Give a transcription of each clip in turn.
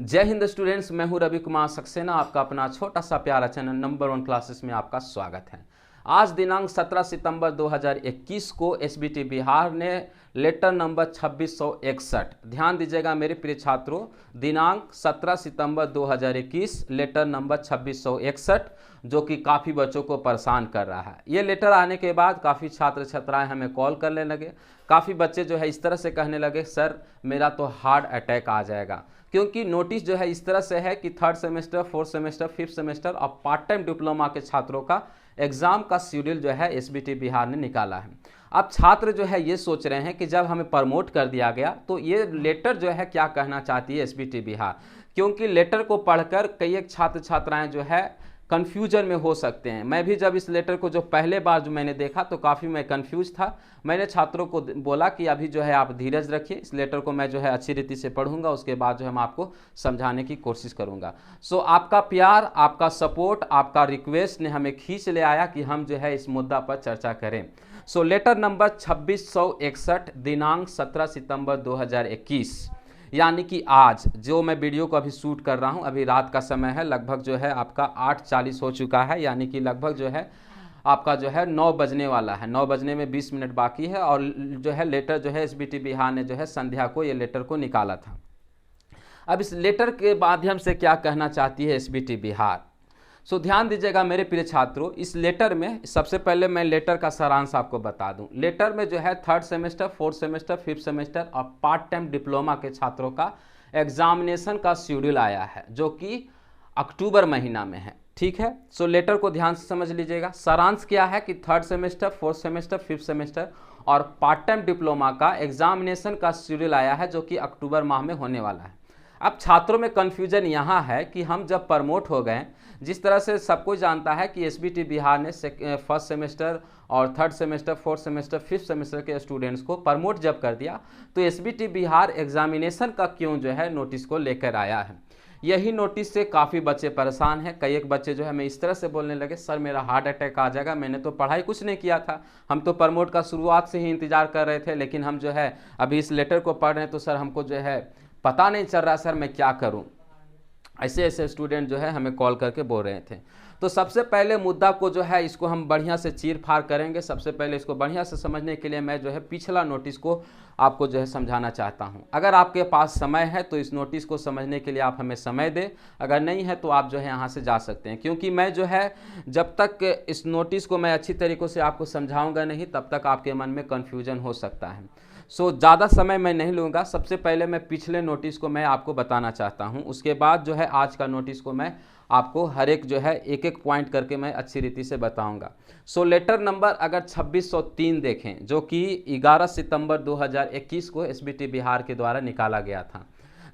जय हिंद स्टूडेंट्स, मैं हूं रवि कुमार सक्सेना। आपका अपना छोटा सा प्यारा चैनल नंबर 1 क्लासेस में आपका स्वागत है। आज दिनांक 17 सितंबर 2021 को एसबीटी बिहार ने लेटर नंबर 2661, ध्यान दीजिएगा मेरे प्रिय छात्रों, दिनांक 17 सितंबर 2021 लेटर नंबर 2661 जो कि काफ़ी बच्चों को परेशान कर रहा है। ये लेटर आने के बाद काफ़ी छात्र छात्राएं हमें कॉल करने लगे। काफ़ी बच्चे जो है इस तरह से कहने लगे, सर मेरा तो हार्ट अटैक आ जाएगा, क्योंकि नोटिस जो है इस तरह से है कि third semester, fourth semester, fifth semester और पार्ट टाइम डिप्लोमा के छात्रों का एग्जाम का शेड्यूल जो है एसबीटी बिहार ने निकाला है। अब छात्र जो है ये सोच रहे हैं कि जब हमें प्रमोट कर दिया गया तो ये लेटर जो है क्या कहना चाहती है एसबीटी बिहार, क्योंकि लेटर को पढ़कर कई एक छात्र छात्राएं जो है कन्फ्यूजन में हो सकते हैं। मैं भी जब इस लेटर को जो पहले बार जो मैंने देखा तो काफ़ी मैं कन्फ्यूज था। मैंने छात्रों को बोला कि अभी जो है आप धीरज रखिए, इस लेटर को मैं जो है अच्छी रीति से पढ़ूंगा, उसके बाद जो है मैं आपको समझाने की कोशिश करूंगा। सो आपका प्यार, आपका सपोर्ट, आपका रिक्वेस्ट ने हमें खींच ले आया कि हम जो है इस मुद्दा पर चर्चा करें। सो लेटर नंबर 2661 दिनांक 17 सितंबर 2021 यानी कि आज जो मैं वीडियो को अभी शूट कर रहा हूं, अभी रात का समय है, लगभग जो है आपका 8:40 हो चुका है, यानी कि लगभग जो है आपका जो है 9 बजने वाला है। 9 बजने में 20 मिनट बाकी है और जो है लेटर जो है एसबीटी बिहार ने जो है संध्या को ये लेटर को निकाला था। अब इस लेटर के माध्यम से क्या कहना चाहती है एसबीटी बिहार, सो ध्यान दीजिएगा मेरे प्रिय छात्रों। इस लेटर में सबसे पहले मैं लेटर का सारांश आपको बता दूं। लेटर में जो है third semester, fourth semester, fifth semester और पार्ट टाइम डिप्लोमा के छात्रों का एग्जामिनेशन का शेड्यूल आया है जो कि अक्टूबर महीना में है। ठीक है, सो लेटर को ध्यान से समझ लीजिएगा। सारांश क्या है कि third semester, fourth semester, fifth semester और पार्ट टाइम डिप्लोमा का एग्जामिनेशन का शेड्यूल आया है जो कि अक्टूबर माह में होने वाला है। अब छात्रों में कन्फ्यूजन यहाँ है कि हम जब प्रमोट हो गए, जिस तरह से सबको जानता है कि एसबीटी बिहार ने फर्स्ट सेमेस्टर और third semester, fourth semester, fifth semester के स्टूडेंट्स को प्रमोट जब कर दिया तो एसबीटी बिहार एग्जामिनेशन का क्यों जो है नोटिस को लेकर आया है। यही नोटिस से काफ़ी बच्चे परेशान हैं। कई एक बच्चे जो है मैं इस तरह से बोलने लगे, सर मेरा हार्ट अटैक आ जाएगा, मैंने तो पढ़ाई कुछ नहीं किया था, हम तो प्रमोट का शुरुआत से ही इंतजार कर रहे थे, लेकिन हम जो है अभी इस लेटर को पढ़ रहे हैं तो सर हमको जो है पता नहीं चल रहा, सर मैं क्या करूं। ऐसे ऐसे स्टूडेंट जो है हमें कॉल करके बोल रहे थे। तो सबसे पहले मुद्दा को जो है इसको हम बढ़िया से चीर फाड़ करेंगे। सबसे पहले इसको बढ़िया से समझने के लिए मैं जो है पिछला नोटिस को आपको जो है समझाना चाहता हूं। अगर आपके पास समय है तो इस नोटिस को समझने के लिए आप हमें समय दें, अगर नहीं है तो आप जो है यहाँ से जा सकते हैं, क्योंकि मैं जो है जब तक इस नोटिस को मैं अच्छी तरीके से आपको समझाऊंगा नहीं तब तक आपके मन में कन्फ्यूजन हो सकता है। सो ज़्यादा समय मैं नहीं लूँगा। सबसे पहले मैं पिछले नोटिस को मैं आपको बताना चाहता हूँ, उसके बाद जो है आज का नोटिस को मैं आपको हर एक जो है एक एक पॉइंट करके मैं अच्छी रीति से बताऊंगा। सो लेटर नंबर अगर 2603 देखें जो कि 11 सितंबर 2021 को एसबीटी बिहार के द्वारा निकाला गया था।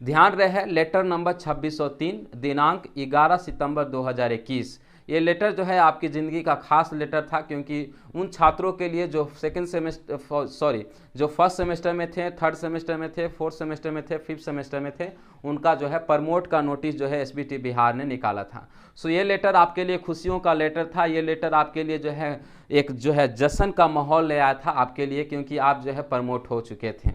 ध्यान रहे लेटर नंबर 2603 दिनांक 11 सितंबर 2021। ये लेटर जो है आपकी ज़िंदगी का खास लेटर था, क्योंकि उन छात्रों के लिए जो जो फर्स्ट सेमेस्टर में थे, थर्ड सेमेस्टर में थे, फोर्थ सेमेस्टर में थे, फिफ्थ सेमेस्टर में थे, उनका जो है प्रमोट का नोटिस जो है एसबीटी बिहार ने निकाला था। सो ये लेटर आपके लिए खुशियों का लेटर था। ये लेटर आपके लिए जो है एक जो है जश्न का माहौल ले आया था आपके लिए, क्योंकि आप जो है प्रमोट हो चुके थे।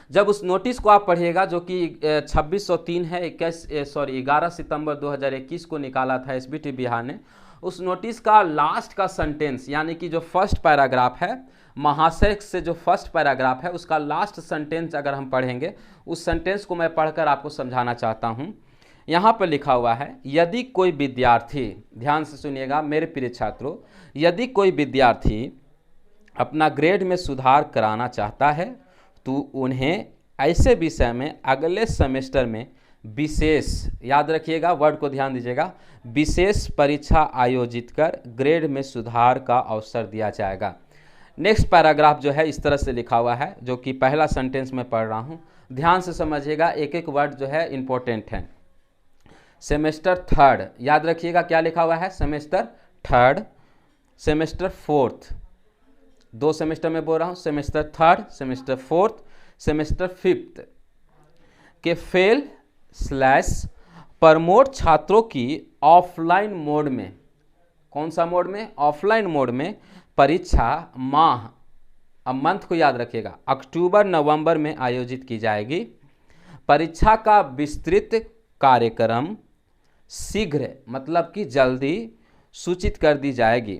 जब उस नोटिस को आप पढ़िएगा जो कि 2603 है, 11 सितंबर 2021 को निकाला था एसबीटी बिहार ने, उस नोटिस का लास्ट का सेंटेंस यानी कि जो फर्स्ट पैराग्राफ है, महाशय से जो फर्स्ट पैराग्राफ है उसका लास्ट सेंटेंस अगर हम पढ़ेंगे, उस सेंटेंस को मैं पढ़कर आपको समझाना चाहता हूँ। यहाँ पर लिखा हुआ है, यदि कोई विद्यार्थी, ध्यान से सुनिएगा मेरे प्रिय छात्रों, यदि कोई विद्यार्थी अपना ग्रेड में सुधार कराना चाहता है तो उन्हें ऐसे विषय में अगले सेमेस्टर में विशेष, याद रखिएगा वर्ड को ध्यान दीजिएगा, विशेष परीक्षा आयोजित कर ग्रेड में सुधार का अवसर दिया जाएगा। नेक्स्ट पैराग्राफ जो है इस तरह से लिखा हुआ है जो कि पहला सेंटेंस में पढ़ रहा हूँ, ध्यान से समझिएगा, एक एक वर्ड जो है इंपॉर्टेंट है। सेमेस्टर थर्ड, याद रखिएगा क्या लिखा हुआ है, semester third, semester fourth, 2 semester में बोल रहा हूँ, semester third, semester fourth, semester fifth के फेल / प्रमोट छात्रों की ऑफलाइन मोड में, कौन सा मोड में, ऑफलाइन मोड में परीक्षा माह, अब मंथ को याद रखिएगा, अक्टूबर नवंबर में आयोजित की जाएगी। परीक्षा का विस्तृत कार्यक्रम शीघ्र मतलब कि जल्दी सूचित कर दी जाएगी।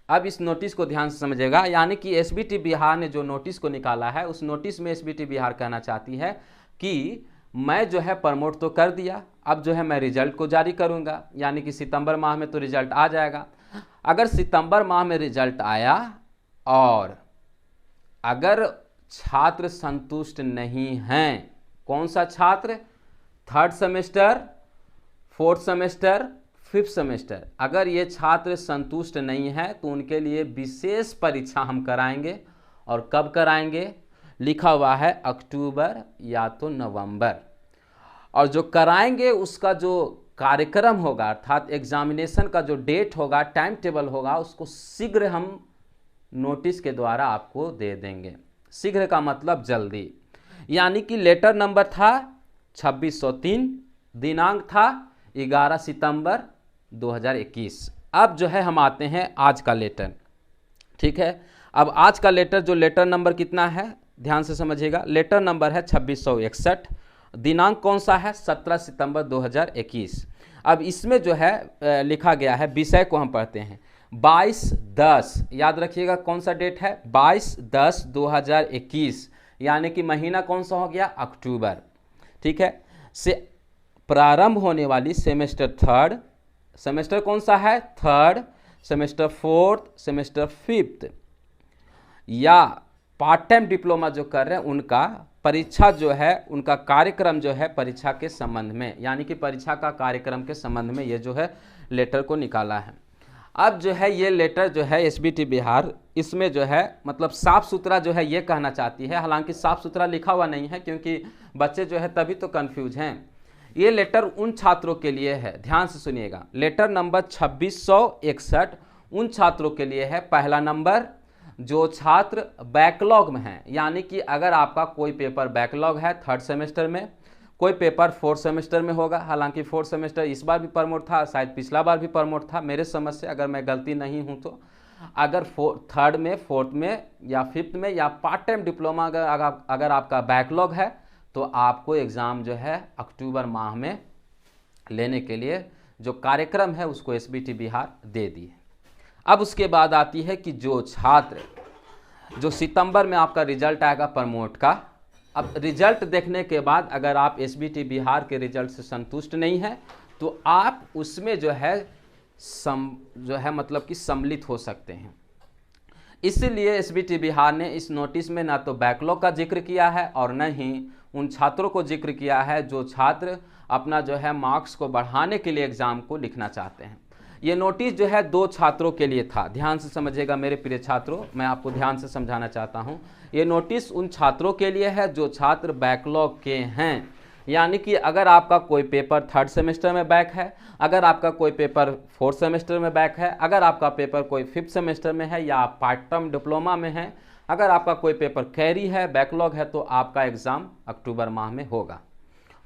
अब इस नोटिस को ध्यान से समझिएगा, यानी कि एसबीटी बिहार ने जो नोटिस को निकाला है, उस नोटिस में एसबीटी बिहार कहना चाहती है कि मैं जो है प्रमोट तो कर दिया, अब जो है मैं रिजल्ट को जारी करूंगा, यानी कि सितंबर माह में तो रिजल्ट आ जाएगा। अगर सितंबर माह में रिजल्ट आया और अगर छात्र संतुष्ट नहीं हैं, कौन सा छात्र, third semester, fourth semester, fifth semester, अगर ये छात्र संतुष्ट नहीं है तो उनके लिए विशेष परीक्षा हम कराएंगे। और कब कराएंगे, लिखा हुआ है अक्टूबर या तो नवंबर। और जो कराएंगे उसका जो कार्यक्रम होगा अर्थात एग्जामिनेशन का जो डेट होगा, टाइम टेबल होगा, उसको शीघ्र हम नोटिस के द्वारा आपको दे देंगे। शीघ्र का मतलब जल्दी, यानी कि लेटर नंबर था 2603, दिनांक था 11 सितंबर 2021। अब जो है हम आते हैं आज का लेटर, ठीक है। अब आज का लेटर, जो लेटर नंबर कितना है ध्यान से समझिएगा, लेटर नंबर है 2661, दिनांक कौन सा है, 17 सितंबर 2021। अब इसमें जो है लिखा गया है, विषय को हम पढ़ते हैं, 22/10, याद रखिएगा कौन सा डेट है, 22/10/2021, यानी कि महीना कौन सा हो गया, अक्टूबर, ठीक है, से प्रारंभ होने वाली सेमेस्टर थर्ड, सेमेस्टर कौन सा है, third, semester fourth, semester fifth या पार्ट टाइम डिप्लोमा जो कर रहे हैं उनका परीक्षा जो है, उनका कार्यक्रम जो है परीक्षा के संबंध में, यानी कि परीक्षा का कार्यक्रम के संबंध में ये जो है लेटर को निकाला है। अब जो है ये लेटर जो है एसबीटी बिहार, इसमें जो है मतलब साफ सुथरा जो है ये कहना चाहती है, हालांकि साफ सुथरा लिखा हुआ नहीं है क्योंकि बच्चे जो है तभी तो कंफ्यूज हैं। ये लेटर उन छात्रों के लिए है, ध्यान से सुनिएगा, लेटर नंबर 2661 उन छात्रों के लिए है। पहला नंबर, जो छात्र बैकलॉग में हैं, यानी कि अगर आपका कोई पेपर बैकलॉग है थर्ड सेमेस्टर में, कोई पेपर फोर्थ सेमेस्टर में होगा, हालांकि फोर्थ सेमेस्टर इस बार भी प्रमोट था, शायद पिछला बार भी प्रमोट था मेरे समझ से, अगर मैं गलती नहीं हूं तो। अगर थर्ड में, फोर्थ में या फिफ्थ में या पार्ट टाइम डिप्लोमा अगर आपका बैकलॉग है तो आपको एग्ज़ाम जो है अक्टूबर माह में लेने के लिए जो कार्यक्रम है उसको एसबीटी बिहार दे दी। अब उसके बाद आती है कि जो छात्र, जो सितंबर में आपका रिजल्ट आएगा प्रमोट का, अब रिजल्ट देखने के बाद अगर आप एसबीटी बिहार के रिजल्ट से संतुष्ट नहीं हैं तो आप उसमें जो है मतलब कि सम्मिलित हो सकते हैं। इसीलिए एसबीटी बिहार ने इस नोटिस में ना तो बैकलॉग का जिक्र किया है और न ही उन छात्रों को जिक्र किया है जो छात्र अपना जो है मार्क्स को बढ़ाने के लिए एग्ज़ाम को लिखना चाहते हैं। ये नोटिस जो है 2 छात्रों के लिए था, ध्यान से समझिएगा मेरे प्रिय छात्रों, मैं आपको ध्यान से समझाना चाहता हूँ। ये नोटिस उन छात्रों के लिए है जो छात्र बैकलॉग के हैं, यानी कि अगर आपका कोई पेपर थर्ड सेमेस्टर में बैक है, अगर आपका कोई पेपर फोर्थ सेमेस्टर में बैक है, अगर आपका पेपर कोई फिफ्थ सेमेस्टर में है या आप पार्ट टाइम डिप्लोमा में है, अगर आपका कोई पेपर कैरी है, बैकलॉग है, तो आपका एग्ज़ाम अक्टूबर माह में होगा।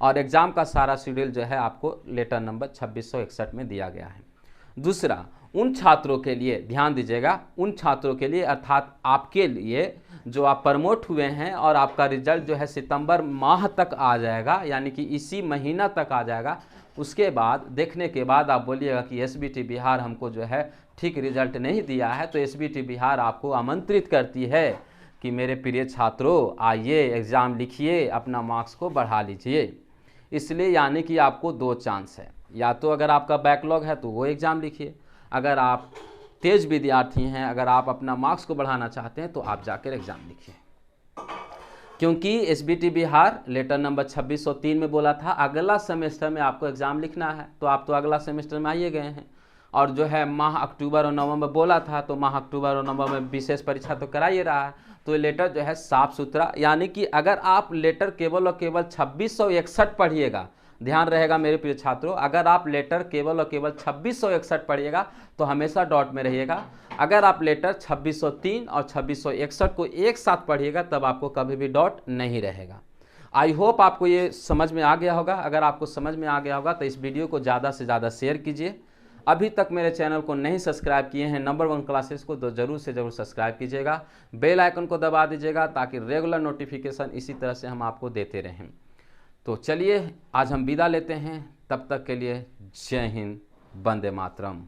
और एग्ज़ाम का सारा शेड्यूल जो है आपको लेटर नंबर 2661 में दिया गया है। दूसरा, उन छात्रों के लिए ध्यान दीजिएगा, उन छात्रों के लिए अर्थात आपके लिए जो आप प्रमोट हुए हैं और आपका रिजल्ट जो है सितंबर माह तक आ जाएगा, यानी कि इसी महीना तक आ जाएगा। उसके बाद देखने के बाद आप बोलिएगा कि एसबीटी बिहार हमको जो है ठीक रिजल्ट नहीं दिया है, तो एसबीटी बिहार आपको आमंत्रित करती है कि मेरे प्रिय छात्रों आइए एग्ज़ाम लिखिए, अपना मार्क्स को बढ़ा लीजिए। इसलिए यानी कि आपको 2 चांस है, या तो अगर आपका बैकलॉग है तो वो एग्ज़ाम लिखिए, अगर आप तेज विद्यार्थी हैं, अगर आप अपना मार्क्स को बढ़ाना चाहते हैं तो आप जाकर एग्ज़ाम लिखिए। क्योंकि एसबीटी बिहार लेटर नंबर 2603 में बोला था अगला सेमेस्टर में आपको एग्ज़ाम लिखना है, तो आप तो अगला सेमेस्टर में आइए गए हैं। और जो है माह अक्टूबर और नवंबर बोला था, तो माह अक्टूबर और नवंबर में विशेष परीक्षा तो करा ही रहा है। तो ये लेटर जो है साफ सुथरा, यानी कि अगर आप लेटर केवल और केवल 2661 पढ़िएगा, ध्यान रहेगा मेरे प्रिय छात्रों, अगर आप लेटर केवल और केवल 2661 पढ़िएगा तो हमेशा डॉट में रहिएगा। अगर आप लेटर 2603 और 2661 को एक साथ पढ़िएगा तब आपको कभी भी डॉट नहीं रहेगा। आई होप आपको ये समझ में आ गया होगा। अगर आपको समझ में आ गया होगा तो इस वीडियो को ज़्यादा से ज़्यादा शेयर कीजिए। अभी तक मेरे चैनल को नहीं सब्सक्राइब किए हैं नंबर 1 क्लासेस को, तो ज़रूर से ज़रूर सब्सक्राइब कीजिएगा, बेल आइकन को दबा दीजिएगा ताकि रेगुलर नोटिफिकेशन इसी तरह से हम आपको देते रहें। तो चलिए आज हम विदा लेते हैं, तब तक के लिए जय हिंद, वंदे मातरम।